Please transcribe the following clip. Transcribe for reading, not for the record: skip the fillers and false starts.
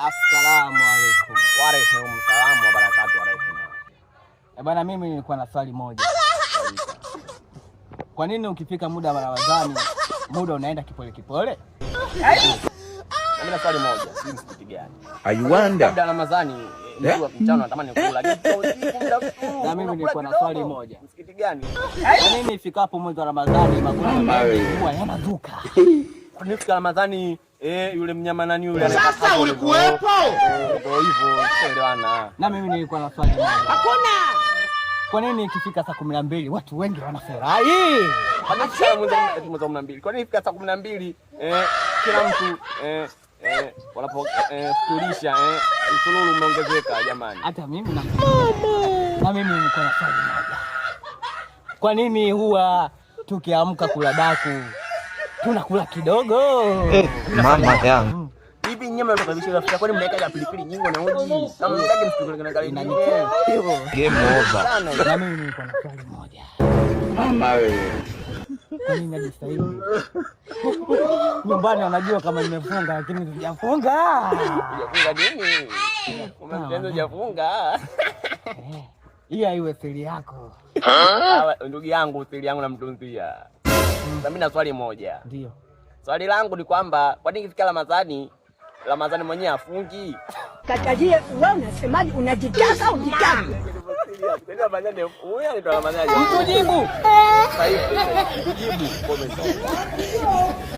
Assalamu alaikum. Wa alaikum salaam wa barakatuh alaikum. Bwana, mimi nilikuwa na swali moja. Kwa nini ukifika muda wa Ramadhani muda unaenda kipole kipole? Mimi na swali moja, si msikiti gani? I wonder. Muda wa Ramadhani ndio mchana natamani kula. Na mimi nilikuwa na swali moja. Msikiti gani? Kwa nini ifikapo mwezi wa Ramadhani magonjwa huwa yanazuka? Kwa nini ifika Ramadhani yule mnyama nani yule Sasa ulikuwepo? Ndio hivyo, tuelewana. Na mimi nilikuwa na swali moja. Hakuna. Kwa nini ikifika saa 12 watu wengi wanafurahi? Kwa nini ifika mwezi wa 12? Kwa nini ifika saa 12 kila mtu wanapofuturisha msululu umeongezeka jamani? Hata mimi na mimi nilikuwa na swali moja. Kwa nini huwa tukiamka kula daku tunakula kidogo? Mama yangu. Hivi nyama mtakabisha rafiki kwani mnaeka pilipili nyingi na uji. Kama mtaki msitukule kali nini? Game over. Na mimi nilikuwa na swali moja. Mama wewe. Kwa nini najistahili? Nyumbani wanajua kama nimefunga lakini sijafunga. Hujafunga nini? Umemtendo hujafunga. Hii iwe siri yako. Ndugu yangu, siri yangu namtunzia. Mimi na swali moja. Ndio. Swali langu ni kwamba kwa nini ikifika Ramadhani mwenyewe afungi? Katalie wewe unasemaje, unajitaka ujitaka? Mtujibu. Sasa hivi. Mtujibu.